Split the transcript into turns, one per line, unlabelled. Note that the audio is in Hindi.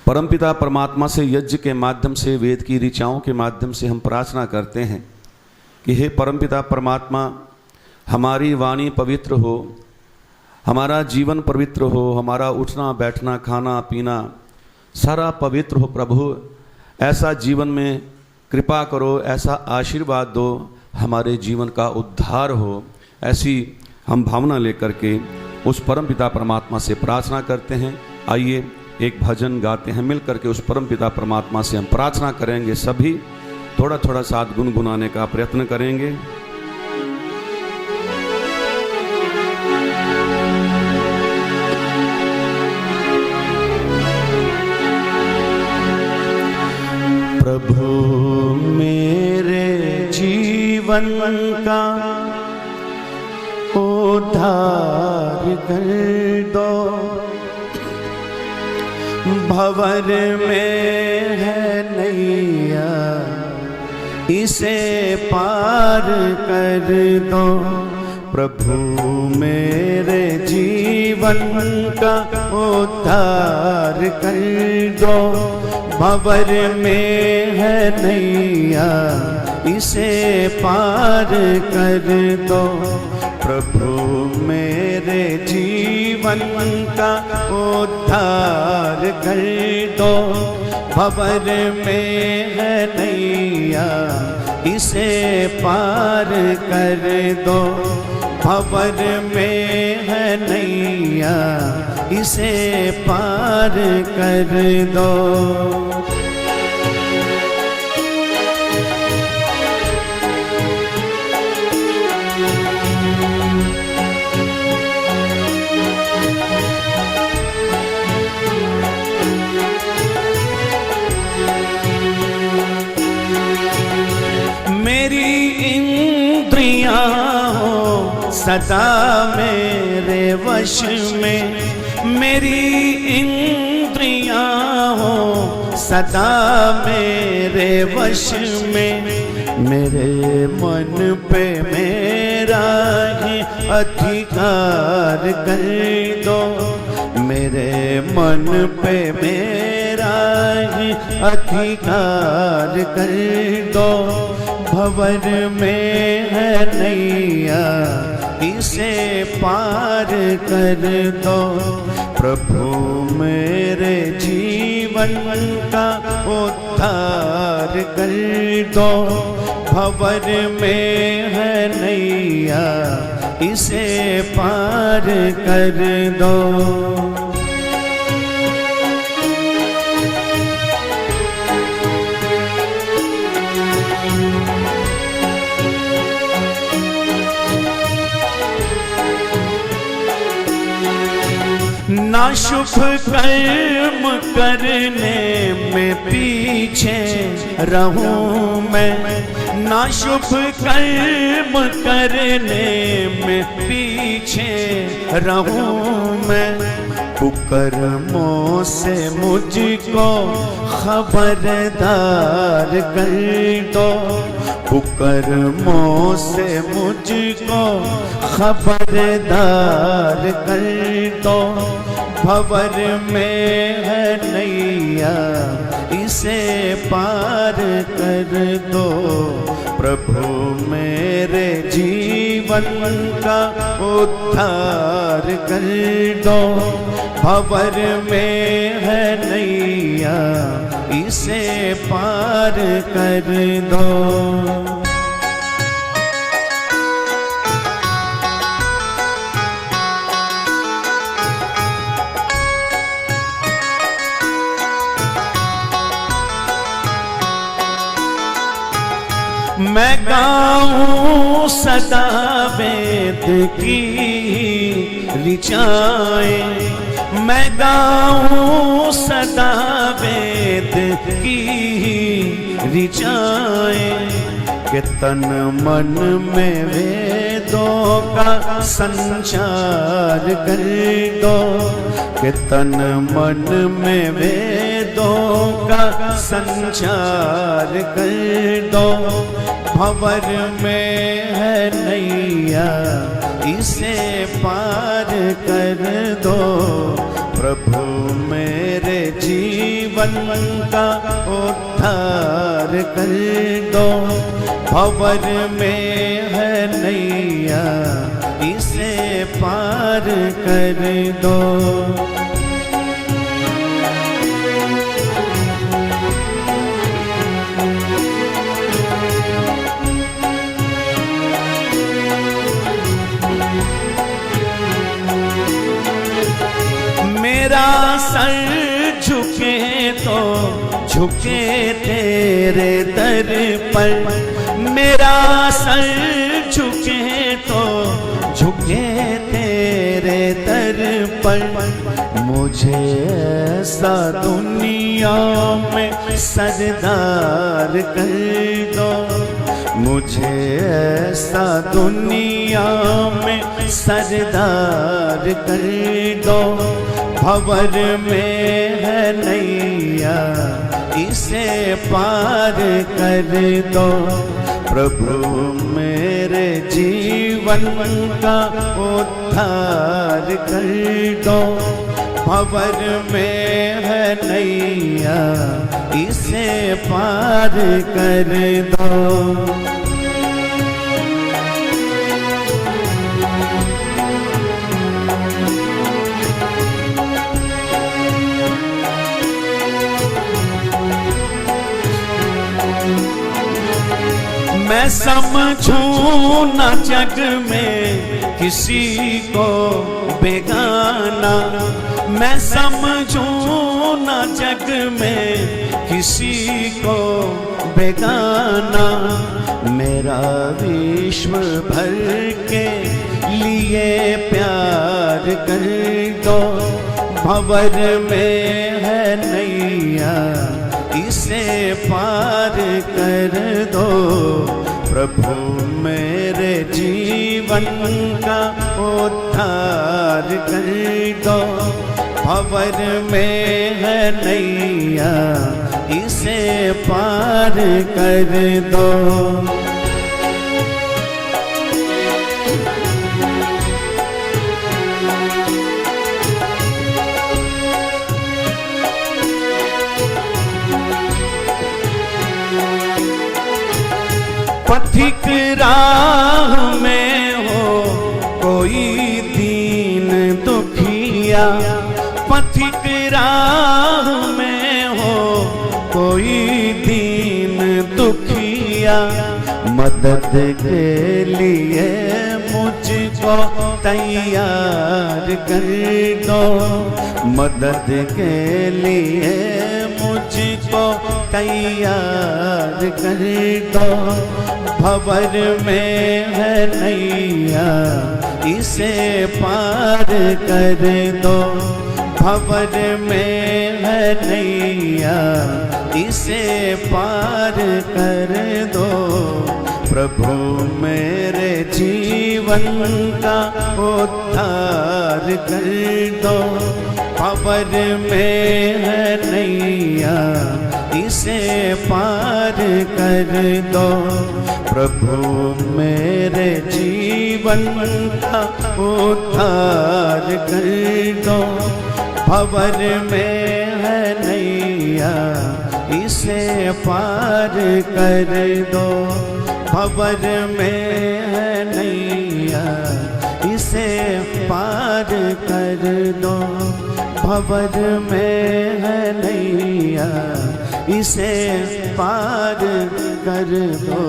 परमपिता परमात्मा से यज्ञ के माध्यम से, वेद की ऋचाओं के माध्यम से हम प्रार्थना करते हैं कि हे परमपिता परमात्मा, हमारी वाणी पवित्र हो, हमारा जीवन पवित्र हो, हमारा उठना बैठना खाना पीना सारा पवित्र हो। प्रभु ऐसा जीवन में कृपा करो, ऐसा आशीर्वाद दो, हमारे जीवन का उद्धार हो। ऐसी हम भावना लेकर के उस परमपिता परमात्मा से प्रार्थना करते हैं। आइए एक भजन गाते हैं, मिल करके उस परमपिता परमात्मा से हम प्रार्थना करेंगे। सभी थोड़ा थोड़ा साथ गुनगुनाने का प्रयत्न करेंगे। प्रभु मेरे जीवन का उद्धार कर दो, भंवर में है नैया इसे पार कर दो। प्रभु मेरे जीवन का उद्धार कर दो, भंवर में है नैया इसे पार कर दो। प्रभु मेरे जीवन का उद्धार कर दो, भंवर में है नैया इसे पार कर दो। भंवर में है नैया इसे पार कर दो। मेरी इंद्रियां हो सदा मेरे वश में, मेरी इंद्रियां हो सदा मेरे वश में। मेरे मन पे मेरा ही अधिकार कर दो, मेरे मन पे मेरा ही अधिकार कर दो। भंवर में है नैया इसे पार कर दो। प्रभु मेरे जीवन का उद्धार कर दो, भंवर में है नैया इसे पार कर दो। ना शुभ कर्म करने में पीछे रहूं मैं, ना शुभ कर्म करने में पीछे रहूं मैं। कुकर्मों से मुझको खबरदार कर दो, कुकर्मों से मुझको खबरदार कर दो। भंवर में है नैया इसे पार कर दो। प्रभु मेरे जीवन का उद्धार कर दो, भंवर में है नैया इसे पार कर दो। मैं गाऊं सदा वेद की ऋचाएं, मैं गाऊं सदा वेद की ऋचाएं। कि तन मन में वेदों का संचार कर दो, कि तन मन में वेदों का संचार कर दो। भंवर में है नैया इसे पार कर दो। प्रभु मेरे जीवन जीवन का उद्धार कर दो। भंवर में है नैया इसे पार कर दो। मेरा सर झुके तो झुके तेरे दर पर। मेरा सर झुके तो झुके तेरे दर पर। मुझे ऐसा दुनिया में सरदार कर दो। मुझे ऐसा दुनिया में सरदार कर दो। भंवर में है नैया इसे पार कर दो। प्रभु मेरे जीवन का उद्धार कर दो। भंवर में है नैया इसे पार कर दो। मैं समझूं ना जग में किसी को बेगाना। मैं समझूं ना जग में किसी को बेगाना। मेरा विश्व भर के लिए प्यार कर दो। भंवर में है नैया इसे पार कर दो। प्रभु मेरे जीवन का उद्धार कर दो। भंवर में है नैया इसे पार कर दो। पथिक राह में हो कोई दीन दुखिया। पथिक राह में हो कोई दीन दुखिया। मदद के लिए मुझको तैयार कर दो। मदद के लिए मुझको तैयार कर दो। भंवर में है नैया इसे पार कर दो। भंवर में है नैया इसे पार कर दो। प्रभु मेरे जीवन का उद्धार कर दो। भंवर में है नैया इसे पार कर दो। प्रभु मेरे जीवन का उद्धार कर दो। भंवर में है नैया इसे पार कर दो। भंवर में है नैया इसे पार कर दो। भंवर में है नैया इसे पार कर दो।